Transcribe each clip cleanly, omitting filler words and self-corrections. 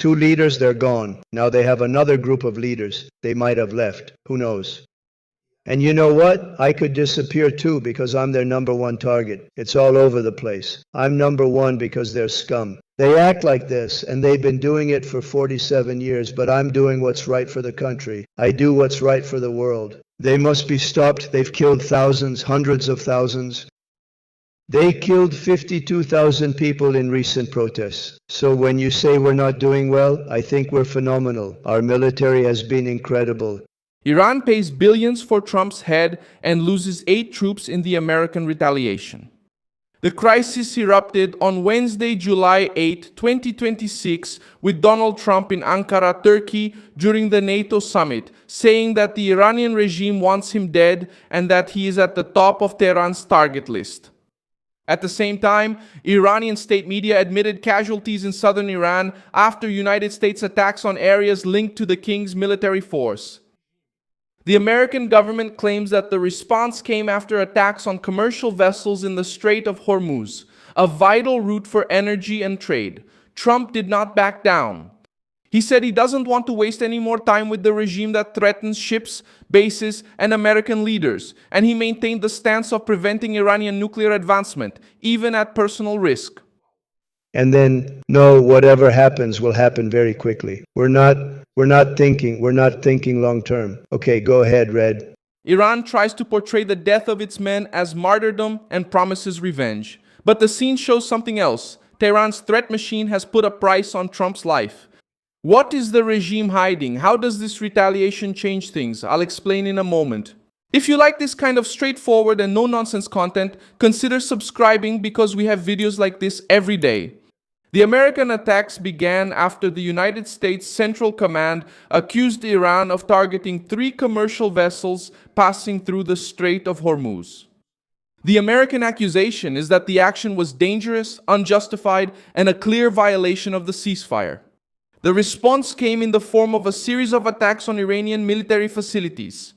2 leaders, they're gone. Now they have another group of leaders. They might have left. Who knows? And you know what? I could disappear too because I'm their #1 target. It's all over the place. I'm #1 because they're scum. They act like this, and they've been doing it for 47 years, but I'm doing what's right for the country. I do what's right for the world. They must be stopped. They've killed thousands, hundreds of thousands. They killed 52,000 people in recent protests. So when you say we're not doing well, I think we're phenomenal. Our military has been incredible. Iran pays billions for Trump's head and loses 8 troops in the American retaliation. The crisis erupted on Wednesday, July 8, 2026, with Donald Trump in Ankara, Turkey, during the NATO summit, saying that the Iranian regime wants him dead and that he is at the top of Tehran's target list. At the same time, Iranian state media admitted casualties in southern Iran after United States attacks on areas linked to the king's military force. The American government claims that the response came after attacks on commercial vessels in the Strait of Hormuz, a vital route for energy and trade. Trump did not back down. He said he doesn't want to waste any more time with the regime that threatens ships, bases, and American leaders, and he maintained the stance of preventing Iranian nuclear advancement, even at personal risk. And then, no, whatever happens will happen very quickly. We're not thinking long term. Okay, go ahead, Red. Iran tries to portray the death of its men as martyrdom and promises revenge. But the scene shows something else. Tehran's threat machine has put a price on Trump's life. What is the regime hiding? How does this retaliation change things? I'll explain in a moment. If you like this kind of straightforward and no-nonsense content, consider subscribing because we have videos like this every day. The American attacks began after the United States Central Command accused Iran of targeting 3 commercial vessels passing through the Strait of Hormuz. The American accusation is that the action was dangerous, unjustified, and a clear violation of the ceasefire. The response came in the form of a series of attacks on Iranian military facilities.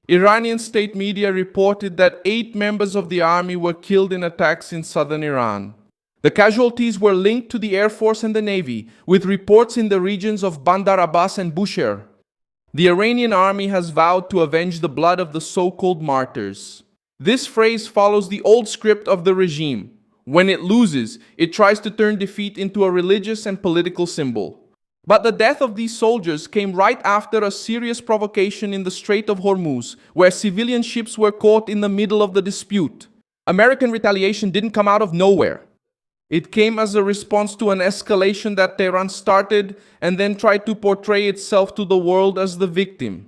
Iranian state media reported that 8 members of the army were killed in attacks in southern Iran. The casualties were linked to the Air Force and the Navy, with reports in the regions of Bandar Abbas and Bushehr. The Iranian army has vowed to avenge the blood of the so-called martyrs. This phrase follows the old script of the regime. When it loses, it tries to turn defeat into a religious and political symbol. But the death of these soldiers came right after a serious provocation in the Strait of Hormuz, where civilian ships were caught in the middle of the dispute. American retaliation didn't come out of nowhere. It came as a response to an escalation that Tehran started and then tried to portray itself to the world as the victim.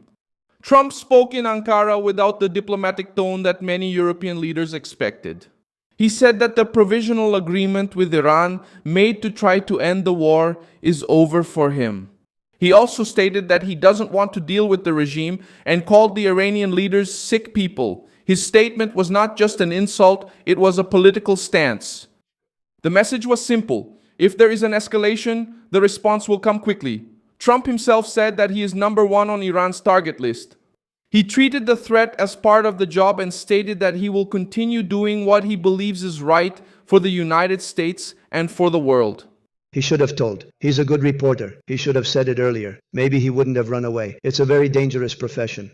Trump spoke in Ankara without the diplomatic tone that many European leaders expected. He said that the provisional agreement with Iran made to try to end the war is over for him. He also stated that he doesn't want to deal with the regime and called the Iranian leaders sick people. His statement was not just an insult, it was a political stance. The message was simple. If there is an escalation, the response will come quickly. Trump himself said that he is #1 on Iran's target list. He treated the threat as part of the job and stated that he will continue doing what he believes is right for the United States and for the world. He should have told. He's a good reporter. He should have said it earlier. Maybe he wouldn't have run away. It's a very dangerous profession.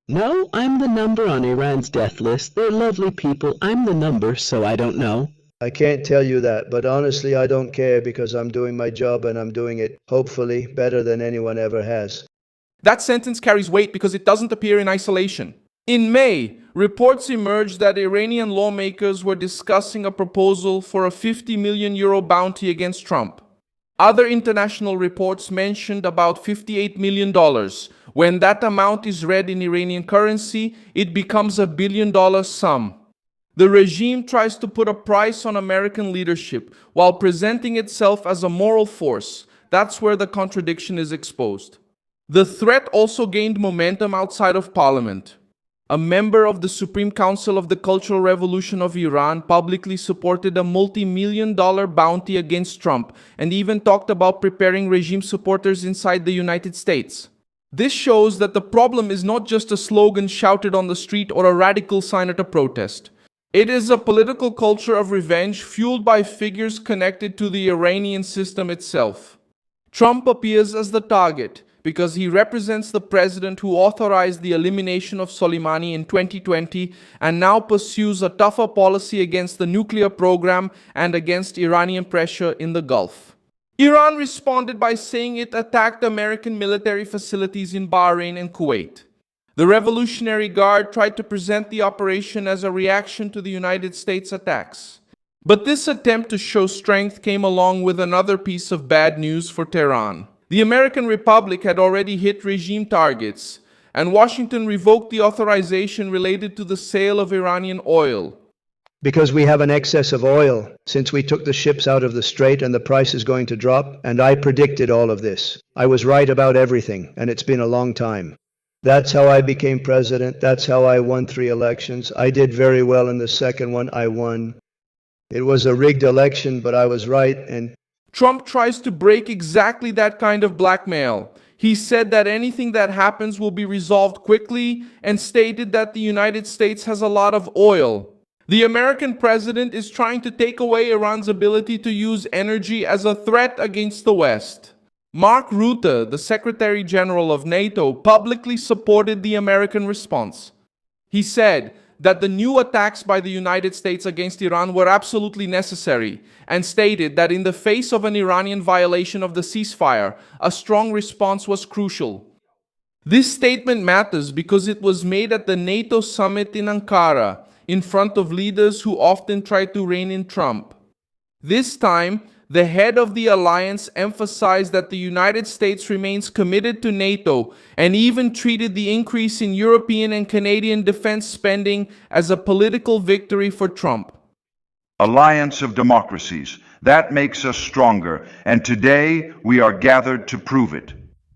No, I'm the number on Iran's death list. They're lovely people. I'm the number, so I don't know. I can't tell you that, but honestly, I don't care because I'm doing my job and I'm doing it, hopefully, better than anyone ever has. That sentence carries weight because it doesn't appear in isolation. In May, reports emerged that Iranian lawmakers were discussing a proposal for a €50 million bounty against Trump. Other international reports mentioned about $58 million. When that amount is read in Iranian currency, it becomes a billion-dollar sum. The regime tries to put a price on American leadership while presenting itself as a moral force. That's where the contradiction is exposed. The threat also gained momentum outside of parliament. A member of the Supreme Council of the Cultural Revolution of Iran publicly supported a multi-million-dollar bounty against Trump and even talked about preparing regime supporters inside the United States. This shows that the problem is not just a slogan shouted on the street or a radical sign at a protest. It is a political culture of revenge fueled by figures connected to the Iranian system itself. Trump appears as the target because he represents the president who authorized the elimination of Soleimani in 2020 and now pursues a tougher policy against the nuclear program and against Iranian pressure in the Gulf. Iran responded by saying it attacked American military facilities in Bahrain and Kuwait. The Revolutionary Guard tried to present the operation as a reaction to the United States attacks. But this attempt to show strength came along with another piece of bad news for Tehran. The American Republic had already hit regime targets, and Washington revoked the authorization related to the sale of Iranian oil. Because we have an excess of oil, since we took the ships out of the strait and the price is going to drop, and I predicted all of this. I was right about everything, and it's been a long time. That's how I became president. That's how I won 3 elections. I did very well in the second one. I won. It was a rigged election, but I was right, and Trump tries to break exactly that kind of blackmail. He said that anything that happens will be resolved quickly and stated that the United States has a lot of oil. The American president is trying to take away Iran's ability to use energy as a threat against the West. Mark Rutte, the Secretary General of NATO, publicly supported the American response. He said that the new attacks by the United States against Iran were absolutely necessary and stated that in the face of an Iranian violation of the ceasefire, a strong response was crucial. This statement matters because it was made at the NATO summit in Ankara, in front of leaders who often try to rein in Trump. This time, the head of the alliance emphasized that the United States remains committed to NATO and even treated the increase in European and Canadian defense spending as a political victory for Trump. Alliance of democracies. That makes us stronger, and today we are gathered to prove it.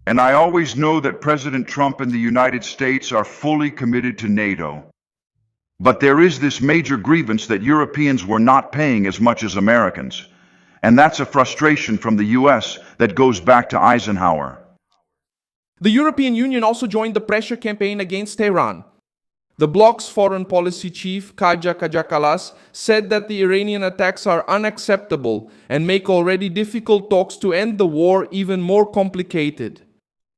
And I always know that President Trump and the United States are fully committed to NATO. But there is this major grievance that Europeans were not paying as much as Americans. And that's a frustration from the US that goes back to Eisenhower. The European Union also joined the pressure campaign against Tehran. The bloc's foreign policy chief, Kaja Kajakalas, said that the Iranian attacks are unacceptable and make already difficult talks to end the war even more complicated.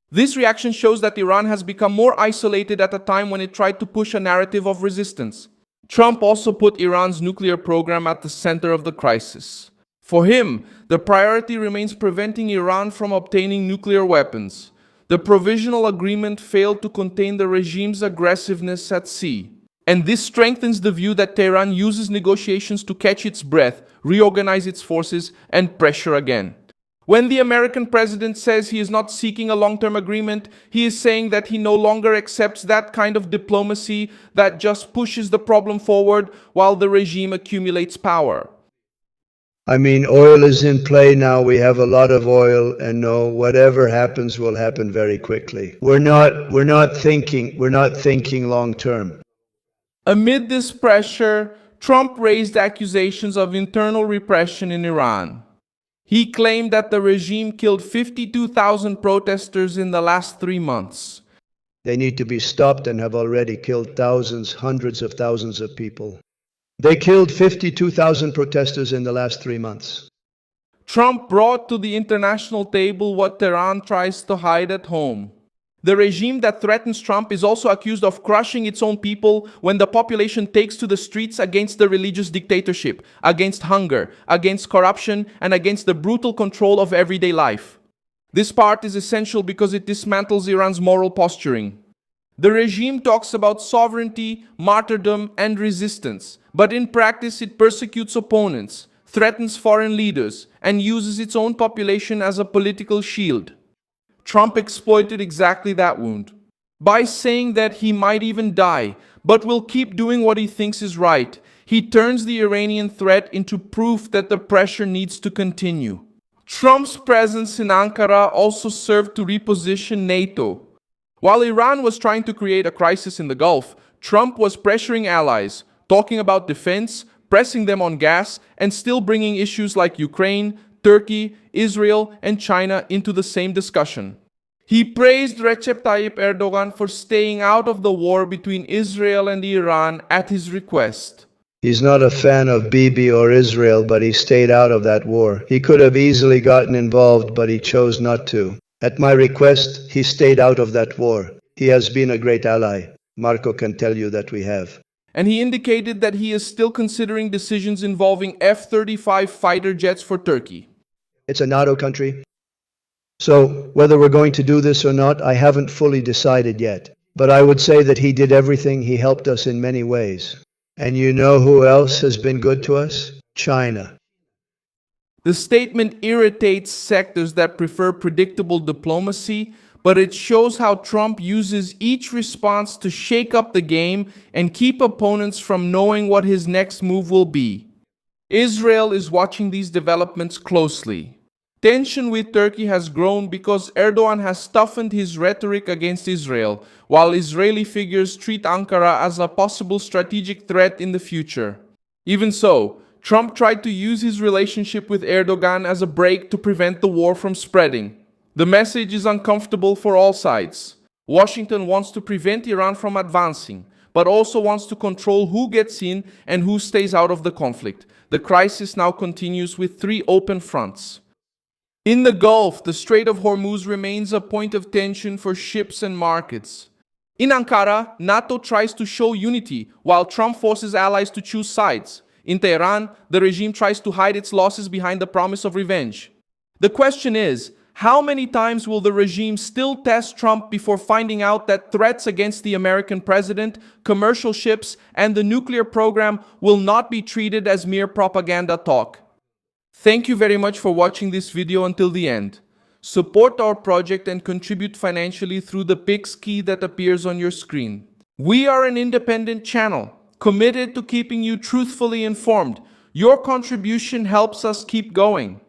This reaction shows that Iran has become more isolated at a time when it tried to push a narrative of resistance. Trump also put Iran's nuclear program at the center of the crisis. For him, the priority remains preventing Iran from obtaining nuclear weapons. The provisional agreement failed to contain the regime's aggressiveness at sea. And this strengthens the view that Tehran uses negotiations to catch its breath, reorganize its forces, and pressure again. When the American president says he is not seeking a long-term agreement, he is saying that he no longer accepts that kind of diplomacy that just pushes the problem forward while the regime accumulates power. I mean, oil is in play now. We have a lot of oil, and no, whatever happens will happen very quickly. We're not thinking long term. Amid this pressure, Trump raised accusations of internal repression in Iran. He claimed that the regime killed 52,000 protesters in the last 3 months. They need to be stopped and have already killed thousands, hundreds of thousands of people. They killed 52,000 protesters in the last 3 months. Trump brought to the international table what Tehran tries to hide at home. The regime that threatens Trump is also accused of crushing its own people when the population takes to the streets against the religious dictatorship, against hunger, against corruption, and against the brutal control of everyday life. This part is essential because it dismantles Iran's moral posturing. The regime talks about sovereignty, martyrdom, and resistance, but in practice it persecutes opponents, threatens foreign leaders, and uses its own population as a political shield. Trump exploited exactly that wound by saying that he might even die, but will keep doing what he thinks is right. He turns the Iranian threat into proof that the pressure needs to continue. Trump's presence in Ankara also served to reposition NATO. While Iran was trying to create a crisis in the Gulf, Trump was pressuring allies, talking about defense, pressing them on gas, and still bringing issues like Ukraine, Turkey, Israel, and China into the same discussion. He praised Recep Tayyip Erdogan for staying out of the war between Israel and Iran at his request. He's not a fan of Bibi or Israel, but he stayed out of that war. He could have easily gotten involved, but he chose not to. At my request, he stayed out of that war. He has been a great ally. Marco can tell you that we have. And he indicated that he is still considering decisions involving F-35 fighter jets for Turkey. It's a NATO country. So, whether we're going to do this or not, I haven't fully decided yet. But I would say that he did everything. He helped us in many ways. And you know who else has been good to us? China. The statement irritates sectors that prefer predictable diplomacy, but it shows how Trump uses each response to shake up the game and keep opponents from knowing what his next move will be. Israel is watching these developments closely. Tension with Turkey has grown because Erdogan has toughened his rhetoric against Israel, while Israeli figures treat Ankara as a possible strategic threat in the future. Even so, Trump tried to use his relationship with Erdogan as a brake to prevent the war from spreading. The message is uncomfortable for all sides. Washington wants to prevent Iran from advancing, but also wants to control who gets in and who stays out of the conflict. The crisis now continues with 3 open fronts. In the Gulf, the Strait of Hormuz remains a point of tension for ships and markets. In Ankara, NATO tries to show unity, while Trump forces allies to choose sides. In Tehran, the regime tries to hide its losses behind the promise of revenge. The question is, how many times will the regime still test Trump before finding out that threats against the American president, commercial ships, and the nuclear program will not be treated as mere propaganda talk? Thank you very much for watching this video until the end. Support our project and contribute financially through the Pix key that appears on your screen. We are an independent channel, committed to keeping you truthfully informed. Your contribution helps us keep going.